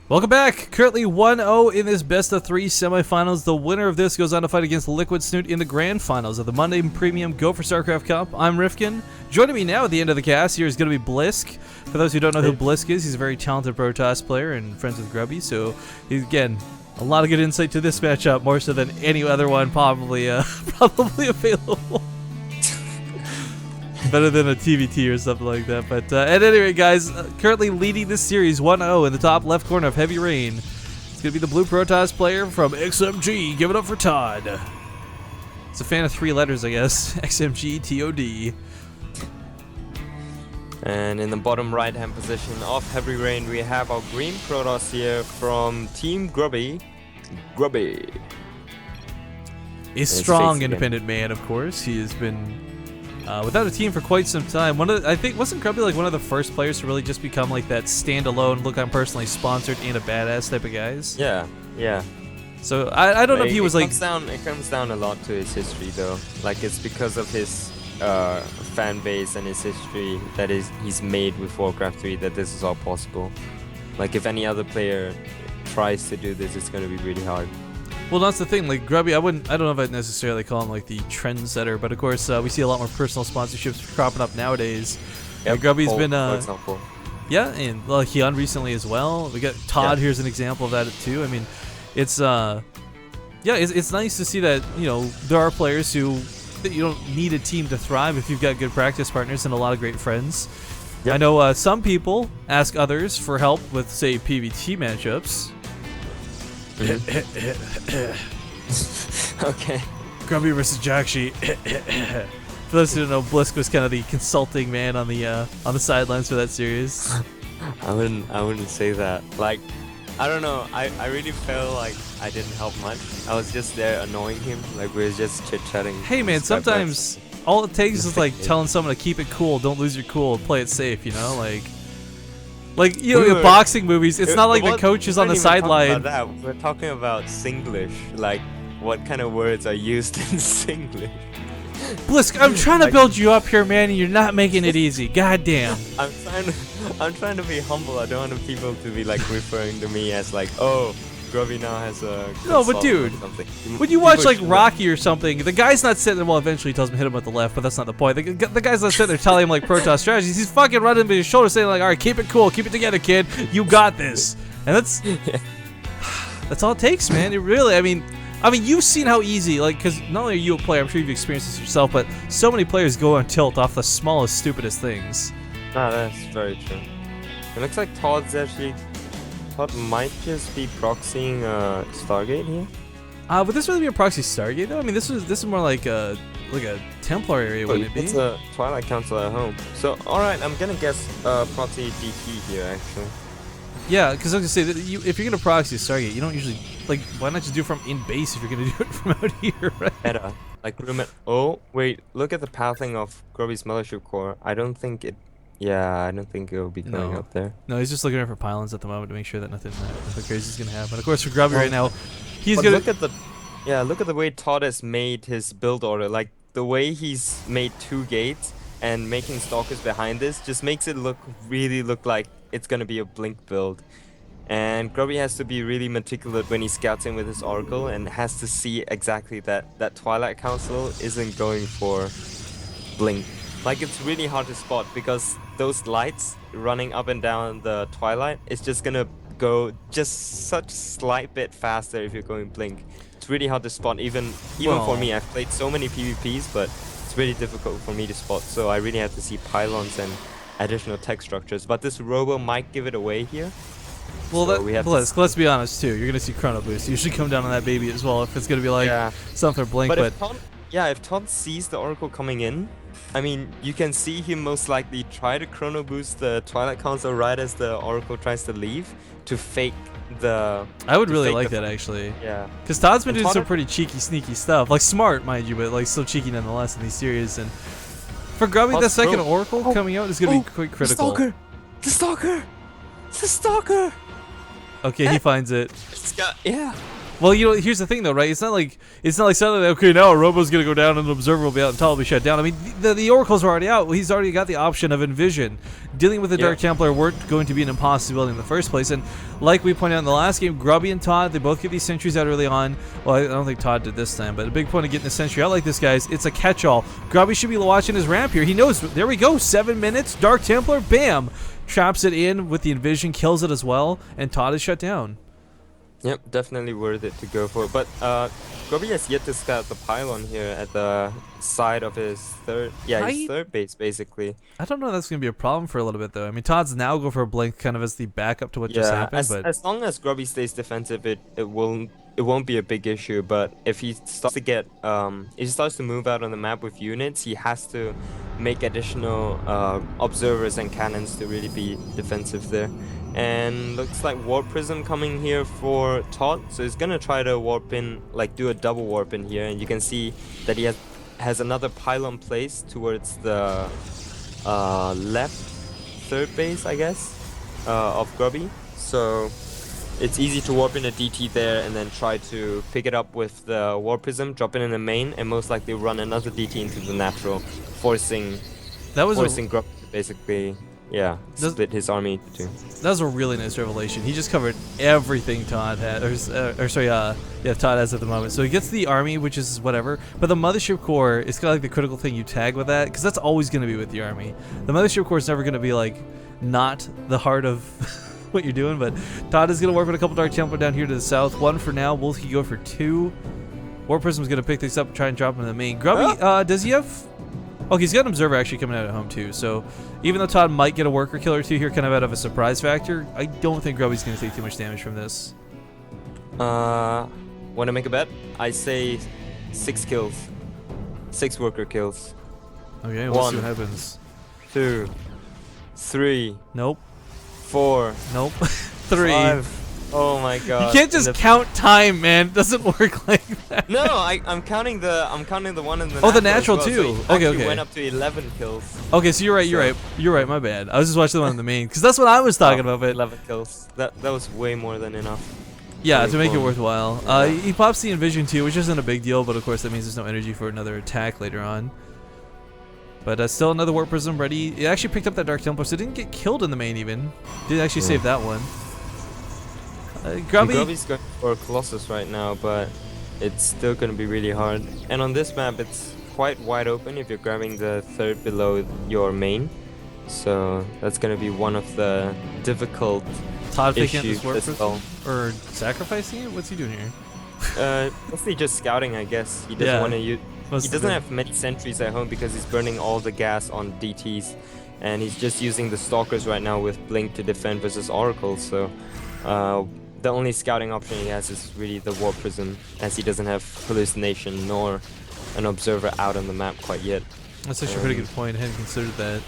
Welcome back! Currently 1-0 in this best-of-3 semifinals. The winner of this goes on to fight against Liquid Snoot in the grand finals of the Monday Premium Go for StarCraft Cup. I'm Rifkin. Joining me now at the end of the cast here is going to be Blisk. For those who don't know who Blisk is, he's a very talented Protoss player and friends with Grubby, so he's, again, a lot of good insight to this matchup, more so than any other one probably available. Better than a TVT or something like that. But at any rate, guys, currently leading this series 1-0 in the top left corner of Heavy Rain. It's going to be the blue Protoss player from XMG. Give it up for Todd. It's a fan of 3 letters, I guess. XMG TOD. And in the bottom right-hand position of Heavy Rain, we have our green Protoss here from Team Grubby. Grubby. A strong, independent man, of course. He has been without a team for quite some time. I think, wasn't Grubby like one of the first players to really just become like that standalone, look, I'm personally sponsored and a badass type of guys? Yeah, yeah. So I don't know if he was like... It comes down a lot to his history though. Like it's because of his fan base and his history that he's made with Warcraft 3 that this is all possible. Like if any other player tries to do this, it's going to be really hard. Well, that's the thing. Like Grubby, I don't know if I'd necessarily call him like the trendsetter, but of course we see a lot more personal sponsorships cropping up nowadays. Yep, Grubby's been for example. Yeah, and Hyun recently as well. We got Todd. Here's an example of that too. I mean, it's it's nice to see that, you know, there are players who you don't need a team to thrive if you've got good practice partners and a lot of great friends. Yep. I know some people ask others for help with, say, PvT matchups. Okay. Grubby versus Jakshi. For those who don't know, Blisk was kind of the consulting man on the sidelines for that series. I wouldn't say that. Like, I don't know. I really felt like I didn't help much. I was just there annoying him. Like we were just chit chatting. Hey man, sometimes all it takes is like telling someone to keep it cool, don't lose your cool, play it safe. You know, like you know, in boxing movies, it's not like the coach is on the sideline. We're talking about Singlish. Like, what kind of words are used in Singlish? Blisk, I'm trying to build you up here, man, and you're not making it easy. Goddamn. I'm trying to be humble. I don't want people to be like referring to me as like, oh, Grubby now has a... No, but dude, when you watch like Rocky or something, the guy's not sitting there, well, eventually he tells him to hit him with the left, but that's not the point. The guy's not sitting there telling him like Protoss strategies. He's fucking running over his shoulder saying like, alright, keep it cool, keep it together, kid. You got this. And that's all it takes, man. It really, I mean, you've seen how easy, like, because not only are you a player, I'm sure you've experienced this yourself, but so many players go on tilt off the smallest, stupidest things. Ah, that's very true. It looks like Todd might just be proxying Stargate here. Would this really be a proxy Stargate though? I mean, this is more like a Templar area, wouldn't it be? It's a Twilight Council at home. So, alright, I'm gonna guess proxy DT here, actually. Yeah, because I was gonna say that if you're gonna proxy Stargate, you don't usually like. Why not just do it from in base if you're gonna do it from out here, right? Meta, like oh wait, look at the pathing of Grubby's Mothership Core. I don't think it will be going up there. No, he's just looking for pylons at the moment to make sure that nothing crazy is gonna happen. Of course, for Grubby right now, he's gonna look at the way Todd has made his build order. Like the way he's made 2 gates and making stalkers behind this just makes it really look like it's gonna be a blink build. And Grubby has to be really meticulous when he scouts in with his Oracle and has to see exactly that Twilight Council isn't going for blink. Like it's really hard to spot because those lights running up and down the Twilight is just gonna go just such slight bit faster if you're going blink. It's really hard to spot even for me. I've played so many PvPs, but it's really difficult for me to spot. So I really have to see pylons and additional tech structures. But this Robo might give it away here. Well, so let's be honest too. You're gonna see Chrono Boost. You should come down on that baby as well if it's gonna be like something blink. But if Todd sees the Oracle coming in, I mean, you can see him most likely try to Chrono Boost the Twilight Council right as the Oracle tries to leave to fake the... I would really like that, actually. Yeah. Because Todd's been doing some pretty cheeky, sneaky stuff. Like, smart, mind you, but like still cheeky nonetheless in these series. And for Grubby, the second Oracle coming out is going to be quite critical. The Stalker! The Stalker! Okay, he finds it. Well, you know, here's the thing though, right? It's not like suddenly, okay, now a robo's gonna go down and an observer will be out and Tal will be shut down. I mean, the oracles are already out. He's already got the option of Envision. Dealing with the Dark Templar weren't going to be an impossibility in the first place. And like we pointed out in the last game, Grubby and TOD, they both get these sentries out early on. Well, I don't think TOD did this time, but a big point of getting the sentry out like this, guys, it's a catch-all. Grubby should be watching his ramp here. He knows. There we go. 7 minutes. Dark Templar. Bam. Traps it in with the Envision, kills it as well, and TOD is shut down. Yep, definitely worth it to go for. But Grubby has yet to scout the pylon here at the side of his third base, basically. I don't know if that's going to be a problem for a little bit, though. I mean, TOD's now go for a blink kind of as the backup to what just happened. As long as Grubby stays defensive, it won't be a big issue. But if he starts to get if he starts to move out on the map with units, he has to make additional observers and cannons to really be defensive there. And looks like Warp Prism coming here for TOD, so he's gonna try to warp in, like do a double warp in here, and you can see that he has another pylon placed towards the left third base, I guess, of Grubby. So it's easy to warp in a DT there and then try to pick it up with the Warp Prism, drop it in the main, and most likely run another DT into the natural, forcing Grubby to basically split his army into two. That was a really nice revelation. He just covered everything TOD had, TOD has at the moment. So he gets the army, which is whatever, but the Mothership Core is kind of like the critical thing you tag with that, because that's always going to be with the army. The Mothership Core is never going to be like not the heart of what you're doing, but TOD is going to work with a couple Dark Templar down here to the south. One for now. Will he go for two? War Prism's going to pick this up and try and drop him in the main. Grubby, does he have... Oh, he's got an observer actually coming out at home too, so even though TOD might get a worker kill or two here kind of out of a surprise factor, I don't think Grubby's going to take too much damage from this. Want to make a bet? I say 6 kills. 6 worker kills. Okay, we'll see what happens. 2, 3. Nope. 4. Nope. 3. 5. Oh my god. You can't just count time, man. It doesn't work like that. No, I'm counting the one in the the natural as well. too. So okay. Went up to 11 kills. Okay, so you're right, my bad. I was just watching the one in the main because that's what I was talking about, but 11 kills. That was way more than enough. Yeah, to make it worthwhile. He pops the Envision too, which isn't a big deal, but of course that means there's no energy for another attack later on. But still another Warp Prism ready. It actually picked up that Dark Templar, so it didn't get killed in the main even. Did actually save that one. Grubby's going for Colossus right now, but it's still going to be really hard. And on this map, it's quite wide open if you're grabbing the third below your main. So that's going to be one of the difficult TOD picking up issues this Warp as Prism? well. Or sacrificing it? What's he doing here? Mostly just scouting, I guess. He doesn't want to use. He doesn't have many sentries at home because he's burning all the gas on DTs, and he's just using the Stalkers right now with Blink to defend versus Oracle. So the only scouting option he has is really the Warp Prism, as he doesn't have Hallucination nor an Observer out on the map quite yet. That's actually a pretty good point. I hadn't considered that.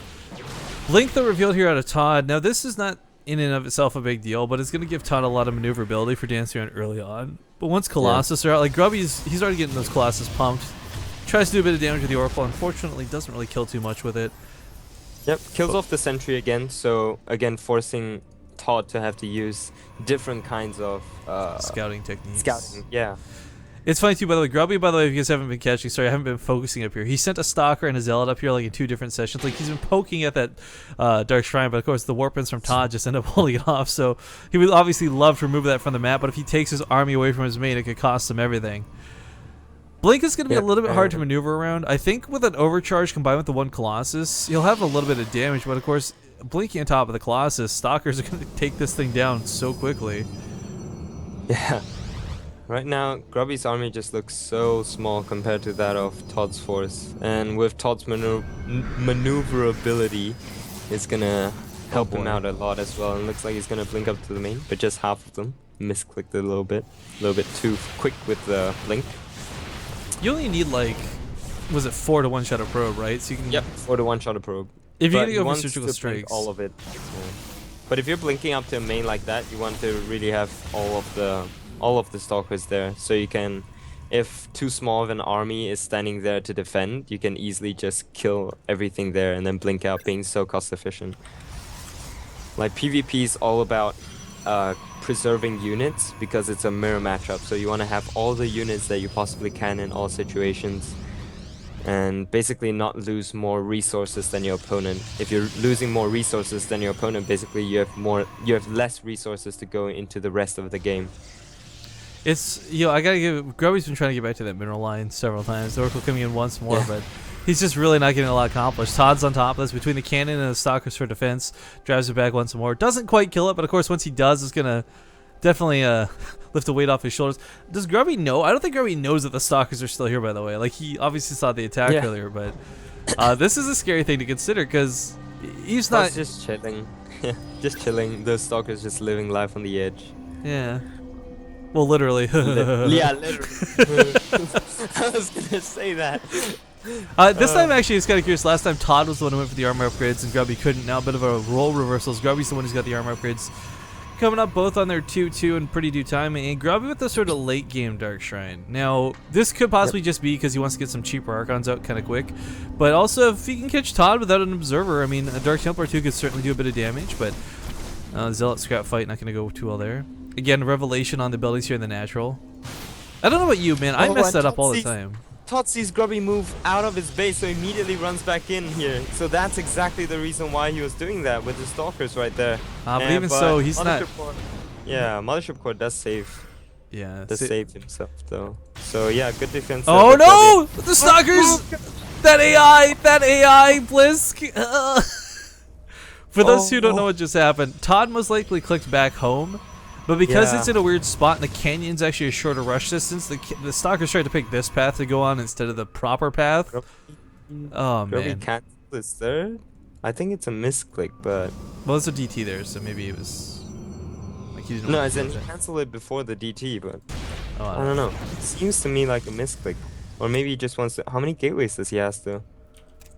Blink though revealed here out of TOD. Now this is not in and of itself a big deal, but it's going to give TOD a lot of maneuverability for dancing around early on. But once Colossus are out, like Grubby's, he's already getting those Colossus pumped. Tries to do a bit of damage with the Oracle. Unfortunately, doesn't really kill too much with it. Yep, kills off the Sentry again. So again, forcing TOD to have to use different kinds of scouting techniques. Scouting, yeah. It's funny too, by the way, Grubby, by the way, if you guys haven't been catching, sorry, I haven't been focusing up here. He sent a Stalker and a Zealot up here like in 2 different sessions. Like he's been poking at that Dark Shrine, but of course the Warpins from TOD just end up holding it off. So he would obviously love to remove that from the map, but if he takes his army away from his main, it could cost him everything. Blink is going to be a little bit hard to maneuver around. I think with an overcharge combined with the one Colossus, he'll have a little bit of damage, but of course, blinking on top of the Colossus, Stalkers are going to take this thing down so quickly. Yeah. Right now, Grubby's army just looks so small compared to that of TOD's force. And with TOD's maneuverability, it's going to help him out a lot as well. And looks like he's going to blink up to the main, but just half of them. Misclicked it a little bit too quick with the blink. You only need like, was it 4 to one-shot a probe, right? So you can. Yep, 4 to one-shot a probe. If you're gonna go for surgical strikes, all of it. Yeah. But if you're blinking up to a main like that, you want to really have all of the Stalkers there, so you can, if too small of an army is standing there to defend, you can easily just kill everything there and then blink out, being so cost efficient. Like PvP is all about preserving units because it's a mirror matchup. So you want to have all the units that you possibly can in all situations, and basically not lose more resources than your opponent. If you're losing more resources than your opponent, basically you have less resources to go into the rest of the game. It's, I gotta give, Grubby's been trying to get back to that mineral line several times. The Oracle coming in once more, but he's just really not getting a lot accomplished. Todd's on top of this between the cannon and the stalkers for defense. Drives it back once more. Doesn't quite kill it, but of course once he does, it's gonna definitely lift the weight off his shoulders. Does Grubby know? I don't think Grubby knows that the stalkers are still here, by the way. Like, he obviously saw the attack earlier, but this is a scary thing to consider because he's not just chilling. Just chilling. Those stalkers just living life on the edge. Yeah. Well, literally. Yeah, literally. I was gonna say that. This time, actually, it's kind of curious. Last time, Todd was the one who went for the armor upgrades, and Grubby couldn't. Now, a bit of a role reversals. Grubby's the one who's got the armor upgrades coming up, both on their 2-2 in pretty due time. And Grubby with the sort of late game Dark Shrine. Now, this could possibly just be because he wants to get some cheaper Archons out kind of quick. But also, if he can catch Todd without an Observer, I mean, a Dark Templar 2 could certainly do a bit of damage, but Zealot Scrap Fight not going to go too well there. Again, Revelation on the abilities here in the natural. I don't know about you, man. I mess that up all the time. Todd sees Grubby move out of his base, so immediately runs back in here. So that's exactly the reason why he was doing that with the stalkers right there. But even so, he's not. Yeah, Mothership Core does save. Yeah, does save himself though. So yeah, good defense. Oh no! The stalkers! That AI, Blisk. For those who don't know what just happened, Todd most likely clicked back home. But because it's in a weird spot and the canyon's actually a shorter rush distance, the stalkers tried to pick this path to go on instead of the proper path. Oh, man. Grubby cancel this third? I think it's a misclick, but... Well, it's a DT there, so maybe it was... Like he didn't no, as in he canceled it before the DT, but... I don't know. It seems to me like a misclick. Or maybe he just wants to... How many gateways does he have, though?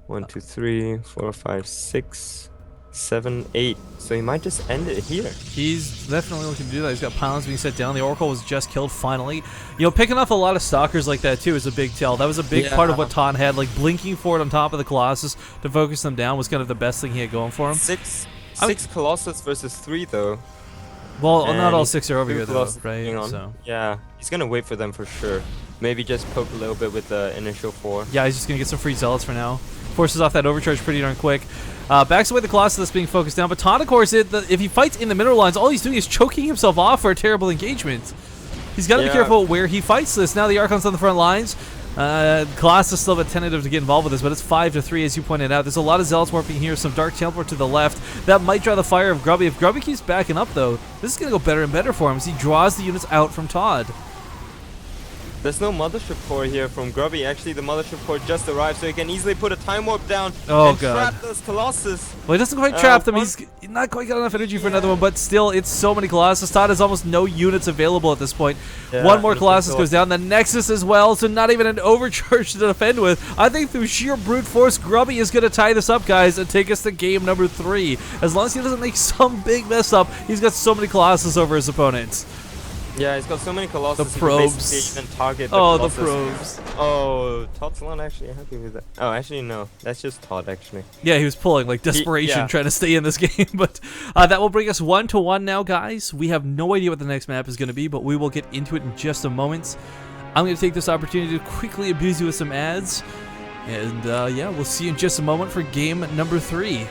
1, 2, 3, 4, 5, 6... 7, 8. So he might just end it here. He's definitely looking to do that. He's got pylons being set down. The Oracle was just killed finally. You know, picking off a lot of stalkers like that too is a big tell. That was a big part of what Todd had. Like blinking forward on top of the Colossus to focus them down was kind of the best thing he had going for him. Six Colossus versus 3 though. Well, not all 6 are over here though, right? So. Yeah, he's gonna wait for them for sure. Maybe just poke a little bit with the initial 4. Yeah, he's just gonna get some free zealots for now. Forces off that overcharge pretty darn quick. Backs away the Colossus that's being focused down, but Todd, of course, if he fights in the mineral lines, all he's doing is choking himself off for a terrible engagement. He's got to be careful where he fights this. Now the Archon's on the front lines. Colossus still a bit tentative to get involved with this, but it's 5-3 as you pointed out. There's a lot of Zealots warping here, some Dark Templar to the left. That might draw the fire of Grubby. If Grubby keeps backing up, though, this is going to go better and better for him as he draws the units out from Todd. There's no Mothership Core here from Grubby. Actually, the Mothership Core just arrived, so he can easily put a Time Warp down and trap those Colossus. Well, he doesn't quite trap them. He's not quite got enough energy for another one, but still, it's so many Colossus. Todd has almost no units available at this point. One more Colossus goes down. The Nexus as well, so not even an overcharge to defend with. I think through sheer brute force, Grubby is going to tie this up, guys, and take us to game number 3. As long as he doesn't make some big mess up, he's got so many Colossus over his opponents. Yeah, he's got so many Colossus. The probes. He can basically even target the Colossus. The probes. Oh, Todd's not actually happy with that. Oh, actually, no. That's just Todd, actually. Yeah, he was pulling, like, desperation trying to stay in this game. But that will bring us 1-1 now, guys. We have no idea what the next map is going to be, but we will get into it in just a moment. I'm going to take this opportunity to quickly abuse you with some ads. And, yeah, we'll see you in just a moment for game number 3.